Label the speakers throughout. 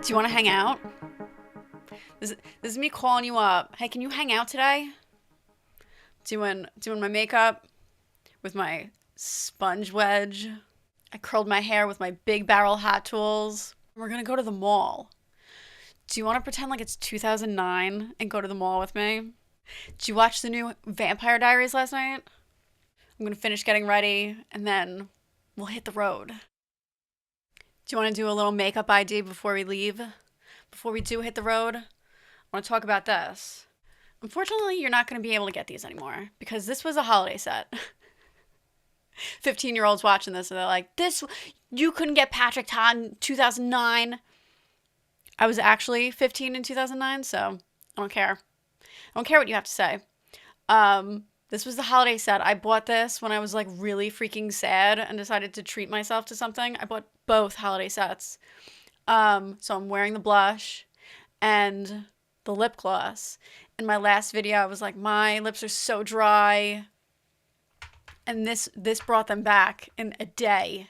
Speaker 1: Do you want to hang out? This is me calling you up. Hey, can you hang out today? Doing my makeup with my sponge wedge. I curled my hair with my big barrel hot tools. We're gonna go to the mall. Do you want to pretend like it's 2009 and go to the mall with me? Did you watch the new Vampire Diaries last night? I'm gonna finish getting ready and then we'll hit the road. Do you want to do a little makeup ID before we leave? Before we do hit the road? I want to talk about this. Unfortunately, you're not going to be able to get these anymore because this was a holiday set. 15-year-olds watching this and they're like, you couldn't get Patrick Todd in 2009. I was actually 15 in 2009, so I don't care. I don't care what you have to say. This was the holiday set. I bought this when I was like really freaking sad and decided to treat myself to something. I bought both holiday sets. So I'm wearing the blush and the lip gloss. In my last video, I was like, my lips are so dry. And this brought them back in a day.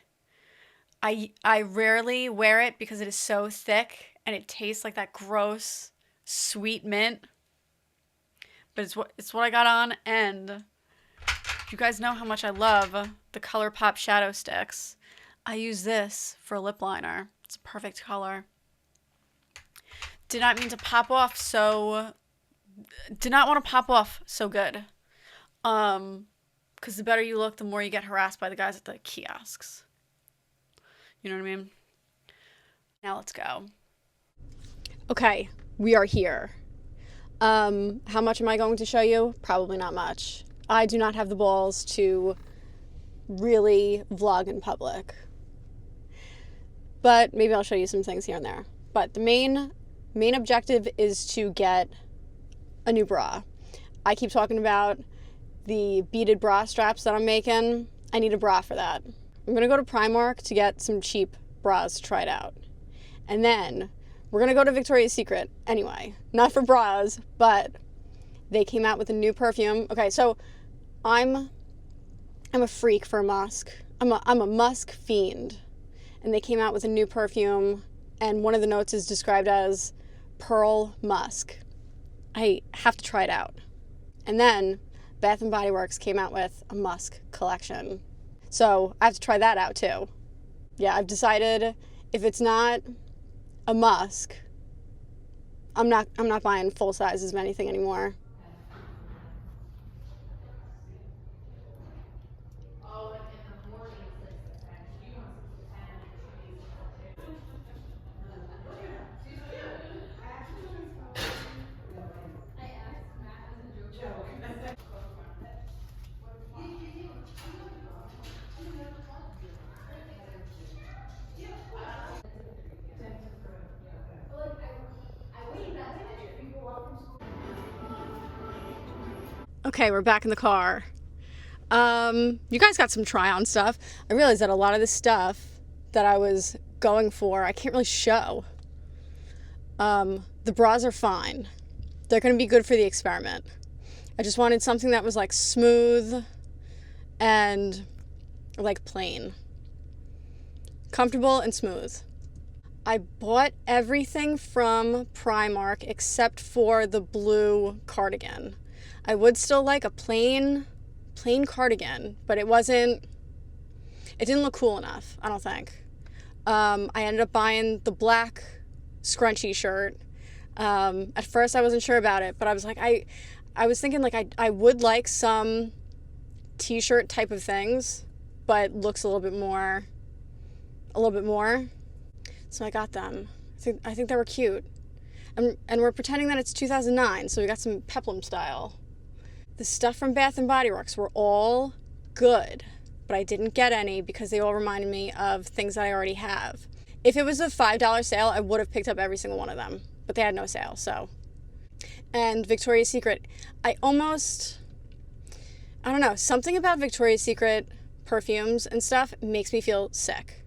Speaker 1: I rarely wear it because it is so thick and it tastes like that gross sweet mint. But it's what I got on, and you guys know how much I love the ColourPop shadow sticks. I use this for a lip liner. It's a perfect color. Did not want to pop off so good. Because the better you look, the more you get harassed by the guys at the kiosks. You know what I mean? Now let's go. Okay, we are here. How much am I going to show you? Probably not much. I do not have the balls to really vlog in public. But maybe I'll show you some things here and there. But the main objective is to get a new bra. I keep talking about the beaded bra straps that I'm making. I need a bra for that. I'm gonna go to Primark to get some cheap bras to try it out. And then we're gonna go to Victoria's Secret anyway. Not for bras, but they came out with a new perfume. Okay, so I'm a freak for musk. I'm a musk fiend. And they came out with a new perfume, and one of the notes is described as pearl musk. I have to try it out. And then Bath and Body Works came out with a musk collection. So I have to try that out too. Yeah, I've decided if it's not a musk, I'm not buying full sizes of anything anymore. Okay, we're back in the car. You guys got some try-on stuff. I realized that a lot of the stuff that I was going for, I can't really show. The bras are fine. They're going to be good for the experiment. I just wanted something that was like smooth and like plain. Comfortable and smooth. I bought everything from Primark except for the blue cardigan. I would still like a plain cardigan, but it didn't look cool enough, I don't think. I ended up buying the black scrunchy shirt. At first I wasn't sure about it, but I was like, I was thinking like I would like some t-shirt type of things, but looks a little bit more. So I got them. I think they were cute. And we're pretending that it's 2009, so we got some peplum style. The stuff from Bath and Body Works were all good, but I didn't get any because they all reminded me of things that I already have. If it was a $5 sale, I would have picked up every single one of them, but they had no sale, so. And Victoria's Secret, I don't know, something about Victoria's Secret perfumes and stuff makes me feel sick.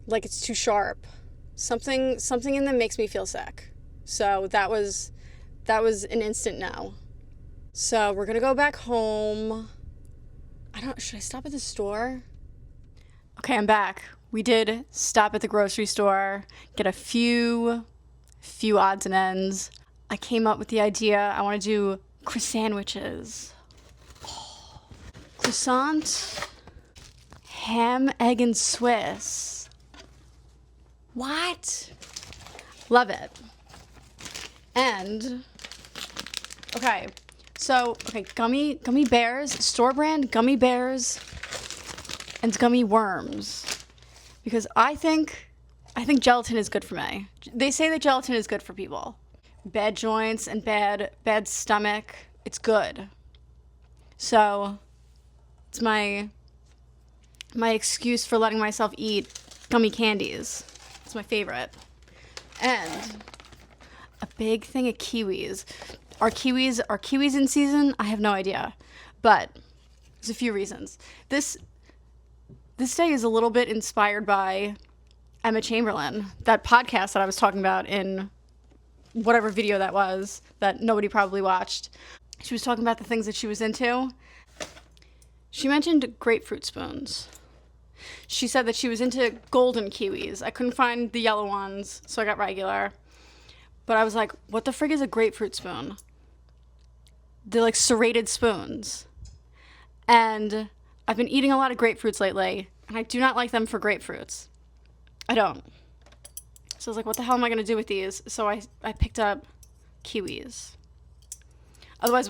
Speaker 1: Like it's too sharp. Something in them makes me feel sick. So that was an instant no. So we're gonna go back home. Should I stop at the store? Okay, I'm back. we did stop at the grocery store, get a few odds and ends. I came up with the idea I want to do croissant sandwiches. Croissant, ham, egg, and Swiss. What? Love it. And gummy bears, store brand gummy bears and gummy worms. Because I think gelatin is good for me. They say that gelatin is good for people. Bad joints and bad stomach, it's good. So it's my excuse for letting myself eat gummy candies. It's my favorite. And a big thing of kiwis. Are kiwis in season? I have no idea. But there's a few reasons. This day is a little bit inspired by Emma Chamberlain, that podcast that I was talking about in whatever video that was that nobody probably watched. She was talking about the things that she was into. She mentioned grapefruit spoons. She said that she was into golden kiwis. I couldn't find the yellow ones, so I got regular. But I was like, what the frig is a grapefruit spoon? They're like serrated spoons. And I've been eating a lot of grapefruits lately, and I do not like them for grapefruits. I don't. So I was like, what the hell am I going to do with these? So I picked up kiwis. Otherwise,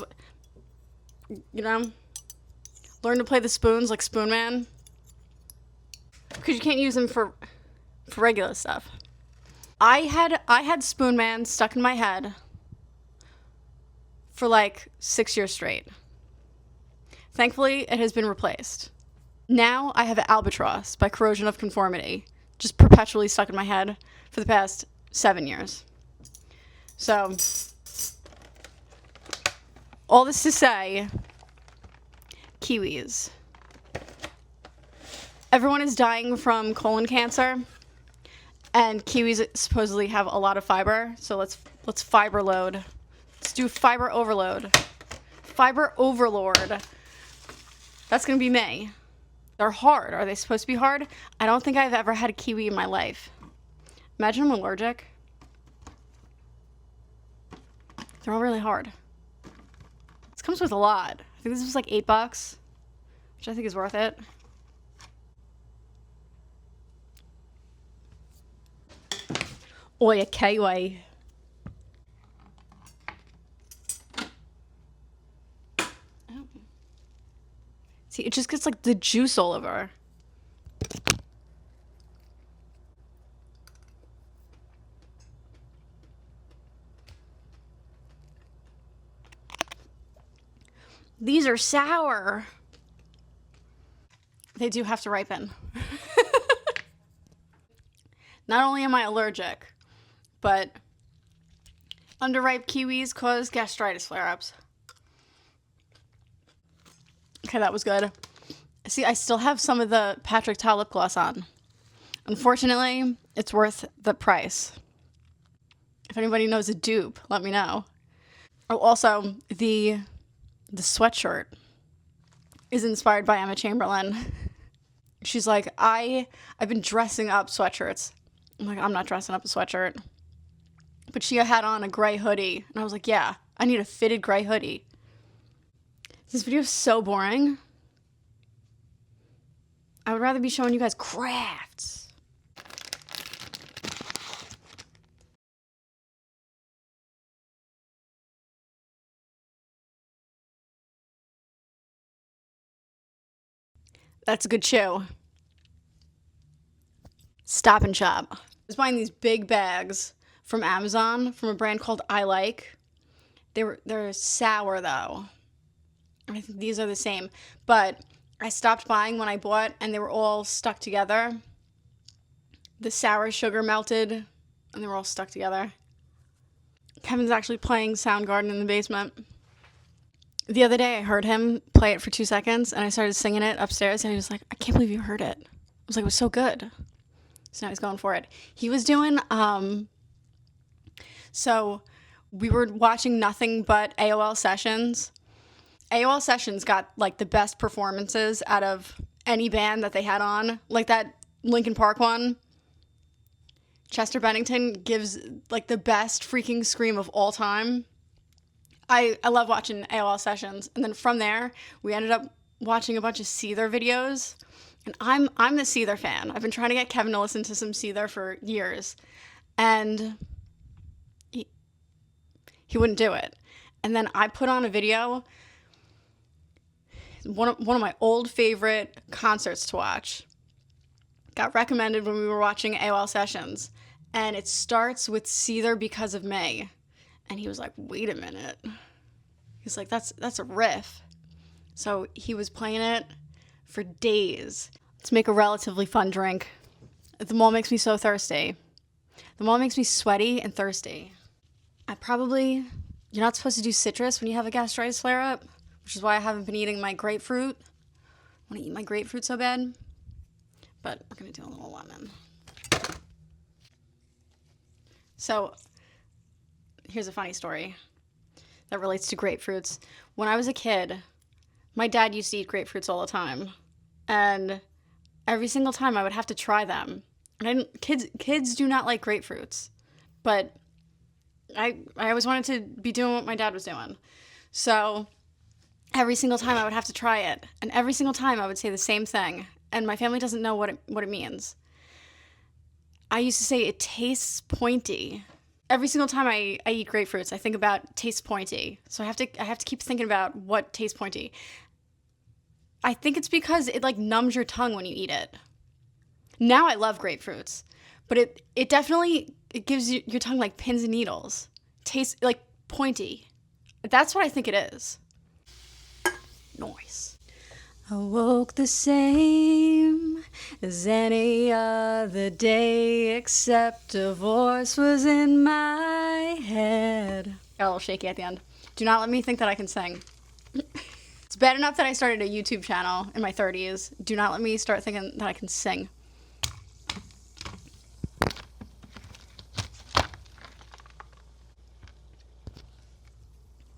Speaker 1: learn to play the spoons like Spoon Man. Because you can't use them for regular stuff. I had Spoon Man stuck in my head for like 6 years straight. Thankfully, it has been replaced. Now I have Albatross by Corrosion of Conformity, just perpetually stuck in my head for the past 7 years. So, all this to say, kiwis. Everyone is dying from colon cancer, and kiwis supposedly have a lot of fiber, so let's fiber load. Let's do fiber overload. Fiber overlord. That's gonna be me. They're hard. Are they supposed to be hard? I don't think I've ever had a kiwi in my life. Imagine I'm allergic. They're all really hard. This comes with a lot. I think this was like $8, which I think is worth it. Oi, a kiwi. See, it just gets like the juice all over. These are sour. They do have to ripen. Not only am I allergic, but underripe kiwis cause gastritis flare-ups. Okay, that was good. See, I still have some of the Patrick Ta lip gloss on. Unfortunately, it's worth the price. If anybody knows a dupe, let me know. Oh, also, the sweatshirt is inspired by Emma Chamberlain. She's like, I've been dressing up sweatshirts. I'm like, I'm not dressing up a sweatshirt. But she had on a gray hoodie. And I was like, yeah, I need a fitted gray hoodie. This video is so boring. I would rather be showing you guys crafts. That's a good show. Stop and Shop. I was buying these big bags from Amazon from a brand called I Like. They're sour though. I think these are the same, but I stopped buying when I bought and they were all stuck together. The sour sugar melted and they were all stuck together. Kevin's actually playing Soundgarden in the basement. The other day I heard him play it for 2 seconds and I started singing it upstairs and he was like, I can't believe you heard it. I was like, it was so good. So now he's going for it. He was doing, so we were watching nothing but AOL Sessions. AOL Sessions got like the best performances out of any band that they had on. Like that Linkin Park one, Chester Bennington gives like the best freaking scream of all time. I love watching AOL sessions. And then from there, we ended up watching a bunch of Seether videos. And I'm the Seether fan. I've been trying to get Kevin to listen to some Seether for years. And he wouldn't do it. And then I put on a video, one of my old favorite concerts to watch. Got recommended when we were watching AOL sessions. And it starts with Seether Because of Me. And he was like, wait a minute. He's like, that's a riff. So he was playing it for days. Let's make a relatively fun drink. The mall makes me so thirsty. The mall makes me sweaty and thirsty. You're not supposed to do citrus when you have a gastritis flare-up, which is why I haven't been eating my grapefruit. I want to eat my grapefruit so bad. But we're going to do a little lemon. So, here's a funny story that relates to grapefruits. When I was a kid, my dad used to eat grapefruits all the time. And every single time I would have to try them. And kids do not like grapefruits. But I always wanted to be doing what my dad was doing. So every single time I would have to try it. And every single time I would say the same thing. And my family doesn't know what it means. I used to say it tastes pointy. Every single time I eat grapefruits, I think about tastes pointy. So I have to keep thinking about what tastes pointy. I think it's because it like numbs your tongue when you eat it. Now I love grapefruits, but it definitely gives your tongue like pins and needles. Tastes like pointy. That's what I think it is. Nice. I woke the same as any other day, except a voice was in my head. Got a little shaky at the end. Do not let me think that I can sing. It's bad enough that I started a YouTube channel in my 30s. Do not let me start thinking that I can sing.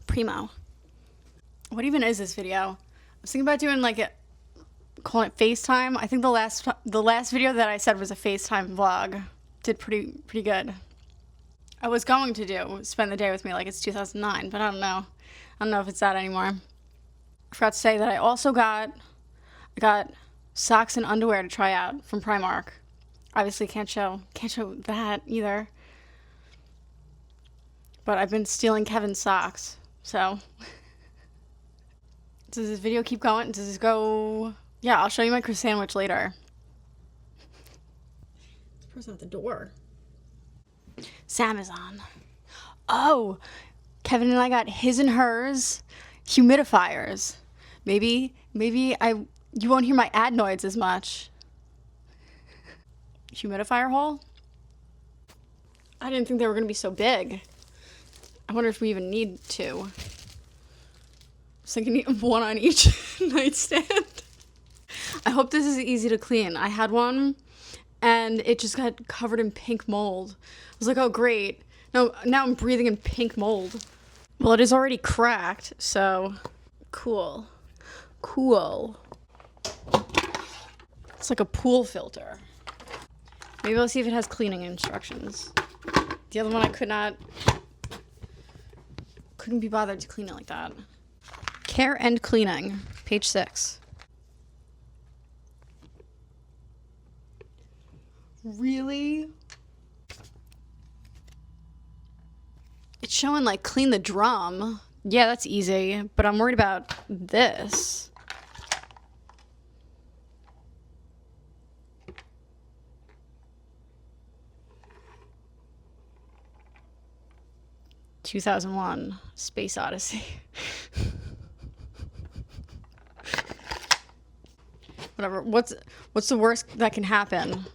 Speaker 1: Primo. What even is this video? I was thinking about doing calling it FaceTime. I think the last video that I said was a FaceTime vlog. Did pretty good. I was going to do spend the day with me like it's 2009, but I don't know. I don't know if it's that anymore. I forgot to say that I also got socks and underwear to try out from Primark. Obviously can't show that either. But I've been stealing Kevin's socks, so. Does this video keep going? Does this go? Yeah, I'll show you my Chris sandwich later. This person at the door. Samazon. Oh, Kevin and I got his and hers humidifiers. Maybe you won't hear my adenoids as much. Humidifier haul? I didn't think they were going to be so big. I wonder if we even need two. I was thinking of one on each nightstand. I hope this is easy to clean. I had one and it just got covered in pink mold. I was like, oh great. No, now I'm breathing in pink mold. Well, it is already cracked, so cool. It's like a pool filter. Maybe I'll see if it has cleaning instructions. The other one I couldn't be bothered to clean it like that. Care and cleaning, page 6. Really? It's showing like clean the drum. Yeah, that's easy, but I'm worried about this. "2001: Space Odyssey." Whatever. What's the worst that can happen?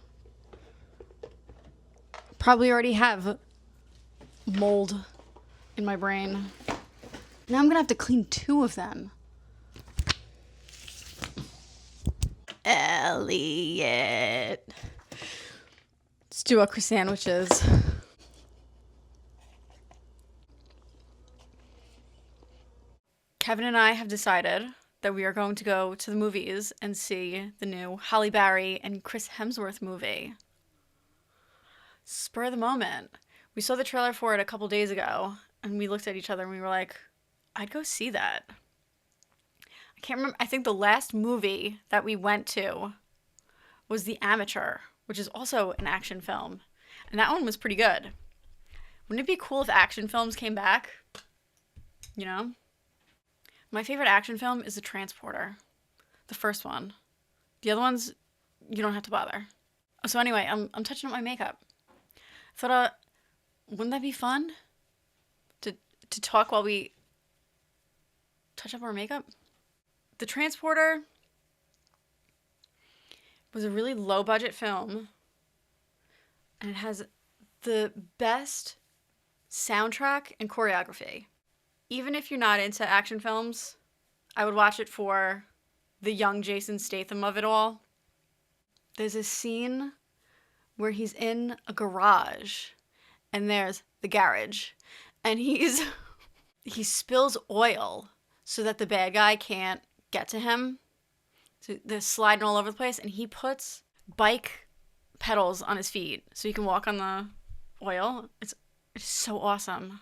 Speaker 1: Probably already have mold in my brain. Now I'm gonna have to clean 2 of them. Elliot. Let's do okra sandwiches. Kevin and I have decided that we are going to go to the movies and see the new Halle Berry and Chris Hemsworth movie. Spur of the moment. We saw the trailer for it a couple days ago, and we looked at each other and we were like, I'd go see that. I can't remember. I think the last movie that we went to was The Amateur, which is also an action film. And that one was pretty good. Wouldn't it be cool if action films came back? You know? My favorite action film is The Transporter. The first one. The other ones, you don't have to bother. So anyway, I'm touching up my makeup. I thought, wouldn't that be fun? To talk while we touch up our makeup? The Transporter was a really low budget film, and it has the best soundtrack and choreography. Even if you're not into action films, I would watch it for the young Jason Statham of it all. There's a scene where he's in a garage, and there's the garage, and he spills oil so that the bad guy can't get to him. So they're sliding all over the place, and he puts bike pedals on his feet so he can walk on the oil. It's so awesome.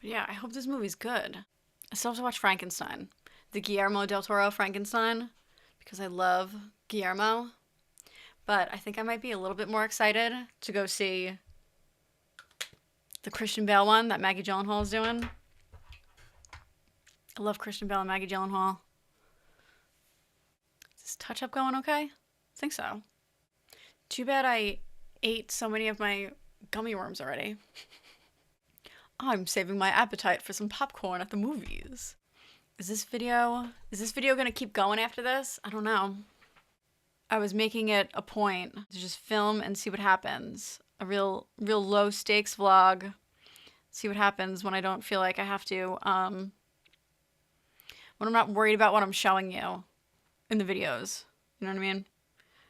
Speaker 1: But yeah, I hope this movie's good. I still have to watch Frankenstein, the Guillermo del Toro Frankenstein, because I love Guillermo. But I think I might be a little bit more excited to go see the Christian Bale one that Maggie Gyllenhaal is doing. I love Christian Bale and Maggie Gyllenhaal. Is this touch-up going okay? I think so. Too bad I ate so many of my gummy worms already. I'm saving my appetite for some popcorn at the movies. Is this video gonna keep going after this? I don't know. I was making it a point to just film and see what happens. A real low stakes vlog. See what happens when I don't feel like I have to, when I'm not worried about what I'm showing you in the videos. You know what I mean?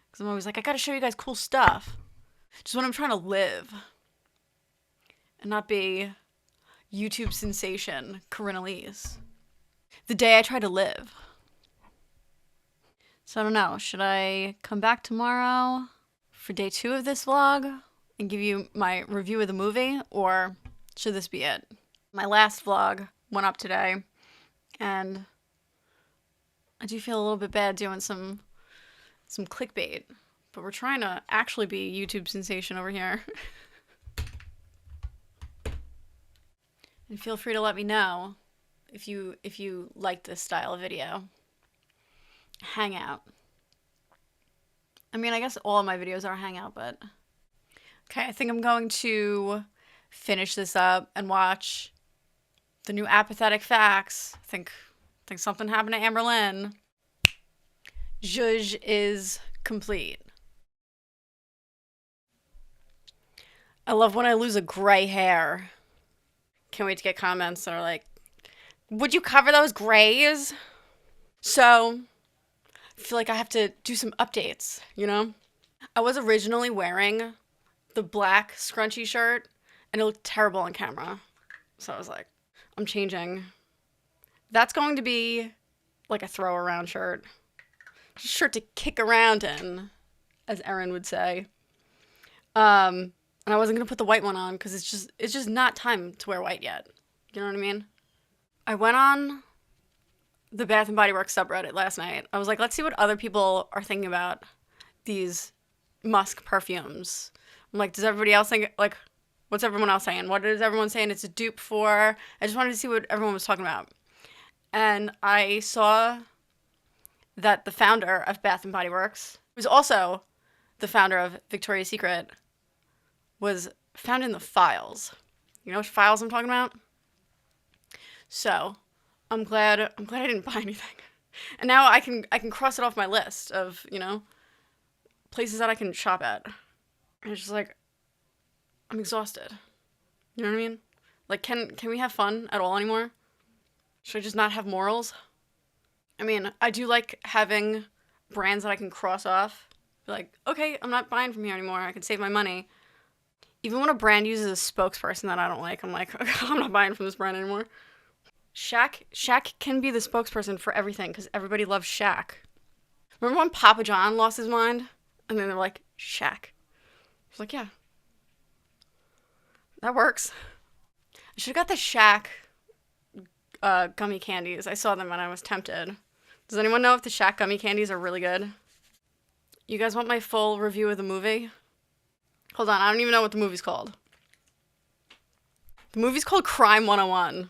Speaker 1: Because I'm always like, I gotta show you guys cool stuff. Just when I'm trying to live. And not be YouTube sensation Corinna Lee's. The day I try to live. So I don't know, should I come back tomorrow for day 2 of this vlog and give you my review of the movie, or should this be it? My last vlog went up today, and I do feel a little bit bad doing some clickbait, but we're trying to actually be a YouTube sensation over here. And feel free to let me know if you like this style of video. Hangout. I mean, I guess all of my videos are hangout, but okay, I think I'm going to finish this up and watch the new Apathetic Facts. I think something happened to Amberlynn. Zhuzh is complete. I love when I lose a gray hair. Can't wait to get comments that are like, would you cover those grays? So I feel like I have to do some updates, you know? I was originally wearing the black scrunchy shirt, and it looked terrible on camera. So I was like, I'm changing. That's going to be like a throw around shirt. Just a shirt to kick around in, as Erin would say. And I wasn't going to put the white one on because it's just not time to wear white yet. You know what I mean? I went on the Bath and Body Works subreddit last night. I was like, let's see what other people are thinking about these musk perfumes. I'm like, does everybody else think, like, what's everyone else saying? What is everyone saying it's a dupe for? I just wanted to see what everyone was talking about. And I saw that the founder of Bath and Body Works, who's also the founder of Victoria's Secret, was found in the files. You know which files I'm talking about? So I'm glad I didn't buy anything. And now I can cross it off my list of, you know, places that I can shop at. And it's just like, I'm exhausted. You know what I mean? Like, can we have fun at all anymore? Should I just not have morals? I mean, I do like having brands that I can cross off. Be like, okay, I'm not buying from here anymore. I can save my money. Even when a brand uses a spokesperson that I don't like, I'm like, okay, I'm not buying from this brand anymore. Shaq can be the spokesperson for everything because everybody loves Shaq. Remember when Papa John lost his mind? And then they're like, Shaq. He's like, yeah, that works. I should have got the Shaq gummy candies. I saw them and I was tempted. Does anyone know if the Shaq gummy candies are really good? You guys want my full review of the movie? Hold on, I don't even know what the movie's called. The movie's called Crime 101.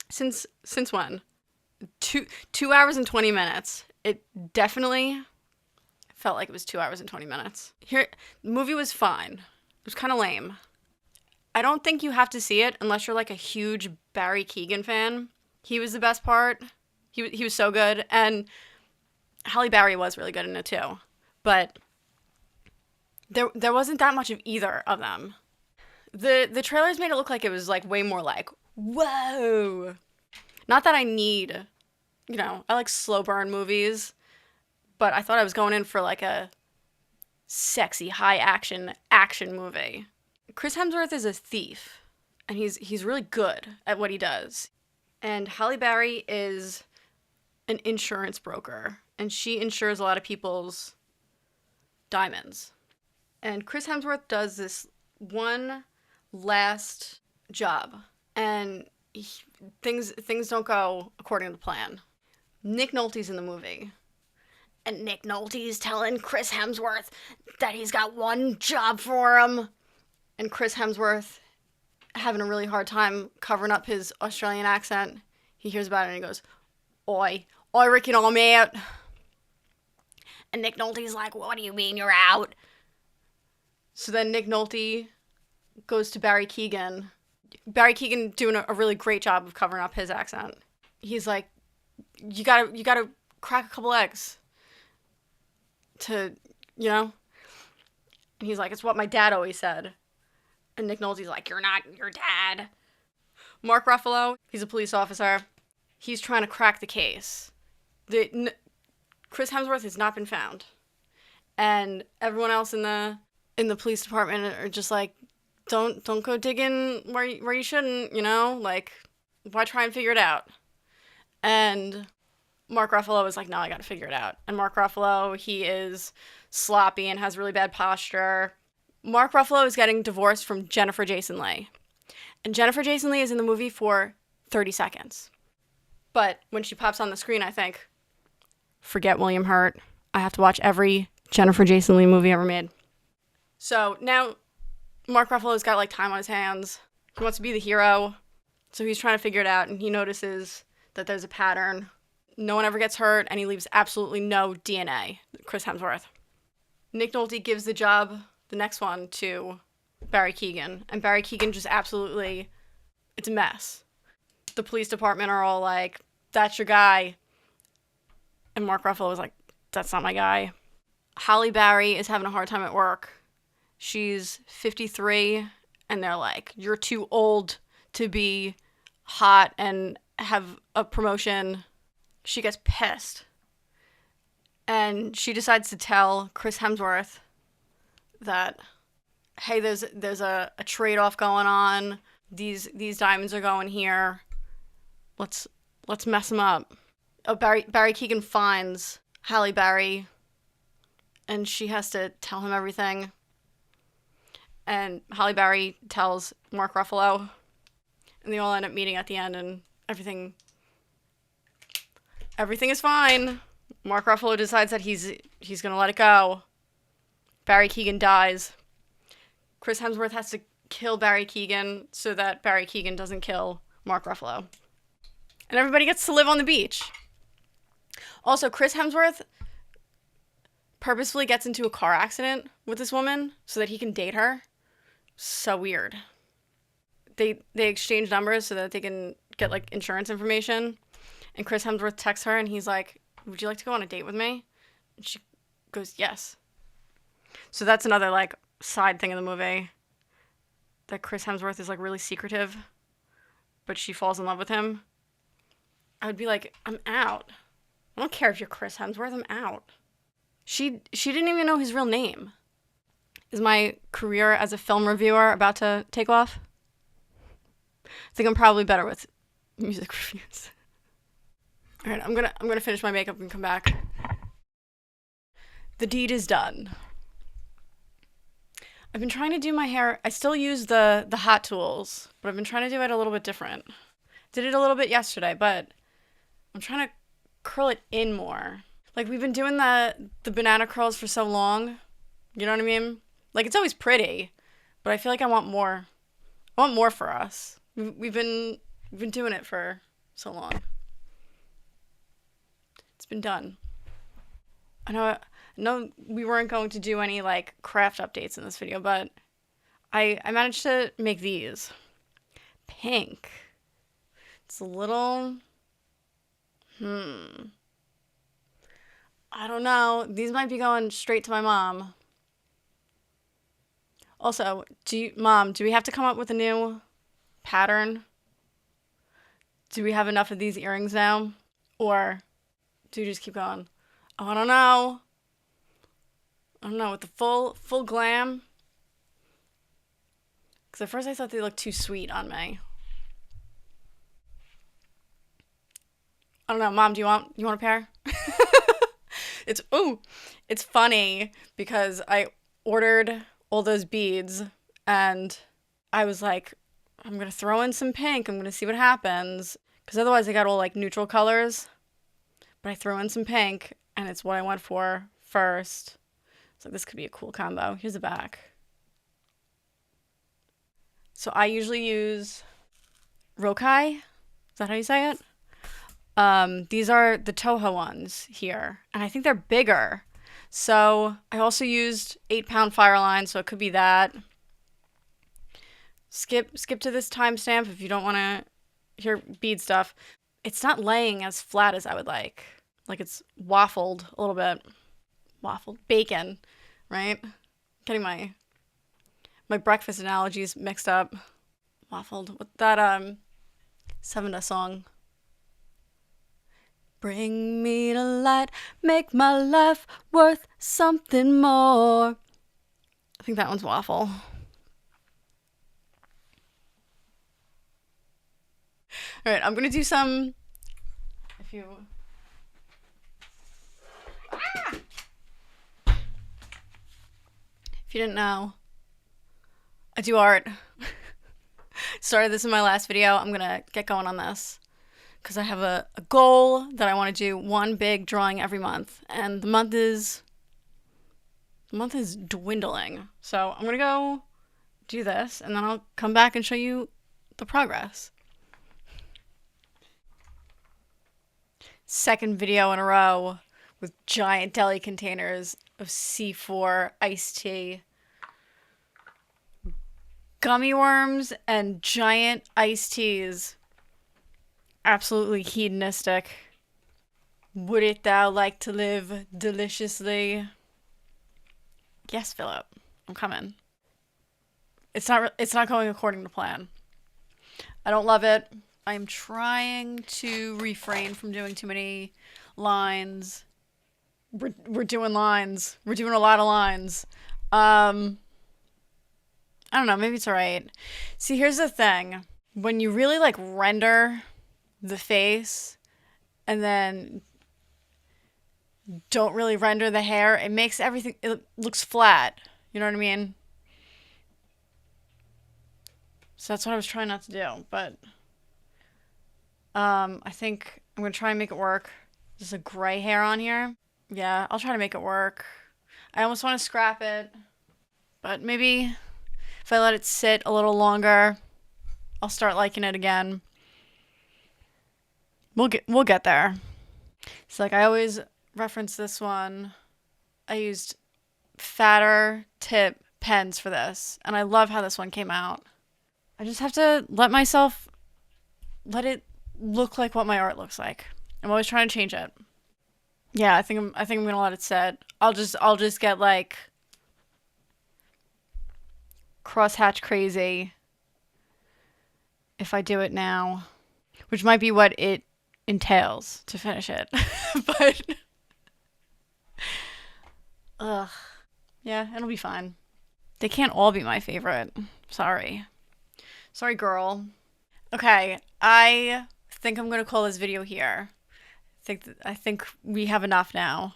Speaker 1: Since when? 2 hours and 20 minutes. It definitely felt like it was 2 hours and 20 minutes. The movie was fine. It was kind of lame. I don't think you have to see it unless you're like a huge Barry Keoghan fan. He was the best part. He was so good, and Halle Berry was really good in it too. But there wasn't that much of either of them. The trailers made it look like it was like way more like, whoa. Not that I need, I like slow burn movies, but I thought I was going in for like a sexy high action movie. Chris Hemsworth is a thief, and he's really good at what he does. And Halle Berry is an insurance broker, and she insures a lot of people's diamonds. And Chris Hemsworth does this one last job, and things don't go according to plan. Nick Nolte's in the movie, and Nick Nolte's telling Chris Hemsworth that he's got one job for him, and Chris Hemsworth having a really hard time covering up his Australian accent. He hears about it and he goes, "Oi, Ricky, I'm out." And Nick Nolte's like, "What do you mean you're out?" So then Nick Nolte goes to Barry Keoghan. Barry Keoghan doing a really great job of covering up his accent. He's like, you gotta crack a couple eggs to, And he's like, "It's what my dad always said." And Nick Nolte's like, "You're not your dad." Mark Ruffalo, he's a police officer. He's trying to crack the case. Chris Hemsworth has not been found. And everyone else in the police department are just like, don't go digging where you shouldn't, like, why try and figure it out? And Mark Ruffalo is like, "No, I gotta figure it out." And Mark Ruffalo, he is sloppy and has really bad posture. Mark Ruffalo is getting divorced from Jennifer Jason Leigh. And Jennifer Jason Leigh is in the movie for 30 seconds. But when she pops on the screen, I think, forget William Hurt. I have to watch every Jennifer Jason Leigh movie ever made. So now Mark Ruffalo's got like time on his hands. He wants to be the hero. So he's trying to figure it out, and he notices that there's a pattern. No one ever gets hurt, and he leaves absolutely no DNA. Chris Hemsworth. Nick Nolte gives the job, the next one, to Barry Keoghan. And Barry Keoghan just absolutely, it's a mess. The police department are all like, "That's your guy." And Mark Ruffalo was like, "That's not my guy." Halle Berry is having a hard time at work. She's 53, and they're like, "You're too old to be hot and have a promotion." She gets pissed. And she decides to tell Chris Hemsworth that, "Hey, there's a trade-off going on. These diamonds are going here. Let's mess them up." Oh, Barry Keoghan finds Halle Berry, and she has to tell him everything. And Halle Berry tells Mark Ruffalo, and they all end up meeting at the end, and everything is fine. Mark Ruffalo decides that he's gonna let it go. Barry Keoghan dies. Chris Hemsworth has to kill Barry Keoghan so that Barry Keoghan doesn't kill Mark Ruffalo. And everybody gets to live on the beach. Also, Chris Hemsworth purposefully gets into a car accident with this woman so that he can date her. So weird. They exchange numbers so that they can get like insurance information. And Chris Hemsworth texts her and he's like, "Would you like to go on a date with me?" And she goes, "Yes." So that's another like side thing of the movie. That Chris Hemsworth is like really secretive, but she falls in love with him. I would be like, "I'm out. I don't care if you're Chris Hemsworth, I'm out." She didn't even know his real name. Is my career as a film reviewer about to take off? I think I'm probably better with Music reviews. All right, I'm gonna finish my makeup and come back. The deed is done. I've been trying to do my hair. I still use the hot tools, but I've been trying to do it a little bit different. Did it a little bit yesterday, but I'm trying to curl it in more. Like, we've been doing the banana curls for so long. You know what I mean? Like, it's always pretty, but I feel like I want more. I want more for us. We've been doing it for so long. It's been done. I know we weren't going to do any like craft updates in this video, but I managed to make these. Pink. It's a little I don't know. These might be going straight to my mom. Also, Mom, do we have to come up with a new pattern? Do we have enough of these earrings now? Or do we just keep going? Oh, I don't know. With the full glam. Because at first I thought they looked too sweet on me. I don't know, Mom, you want a pair? It's funny because I ordered all those beads and I was like, I'm gonna throw in some pink. I'm gonna see what happens. Because otherwise I got all like neutral colors. But I threw in some pink and it's what I went for first. So this could be a cool combo. Here's the back. So I usually use Rokai. Is that how you say it? These are the Toho ones here. And I think they're bigger. So I also used 8-pound Fireline, so it could be that. Skip to this timestamp if you don't want to hear bead stuff. It's not laying as flat as I would like. Like it's waffled a little bit. Waffled bacon, right? Getting my breakfast analogies mixed up. Waffled with that Sevenda song. Bring me to light, make my life worth something more. I think that one's waffle. All right, I'm gonna do some. If you didn't know, I do art. Started this in my last video. I'm gonna get going on this because I have a goal that I want to do one big drawing every month, and the month is dwindling. So I'm gonna go do this, and then I'll come back and show you the progress. Second video in a row with giant deli containers of C4 iced tea, gummy worms, and giant iced teas. Absolutely hedonistic. Wouldst thou like to live deliciously? Yes, Philip. I'm coming. It's not going according to plan. I don't love it. I'm trying to refrain from doing too many lines. We're doing lines. We're doing a lot of lines. I don't know. Maybe it's alright. See, here's the thing. When you really like render the face and then don't really render the hair, it makes everything, it looks flat. You know what I mean? So that's what I was trying not to do, but I think I'm gonna try and make it work. There's a gray hair on here. Yeah, I'll try to make it work. I almost want to scrap it, but maybe if I let it sit a little longer, I'll start liking it again. We'll get there. It's like I always reference this one. I used fatter tip pens for this, and I love how this one came out. I just have to let it look like what my art looks like. I'm always trying to change it. Yeah, I think I'm gonna let it sit. I'll just get like crosshatch crazy if I do it now, which might be what it entails to finish it. But yeah, it'll be fine. They can't all be my favorite. Sorry, girl. Okay, I think I'm gonna call this video here. I think we have enough now.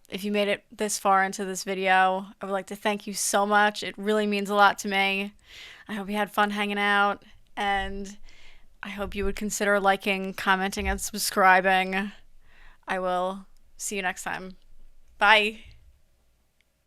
Speaker 1: If you made it this far into this video, I would like to thank you so much. It really means a lot to me. I hope you had fun hanging out, and I hope you would consider liking, commenting, and subscribing. I will see you next time. Bye.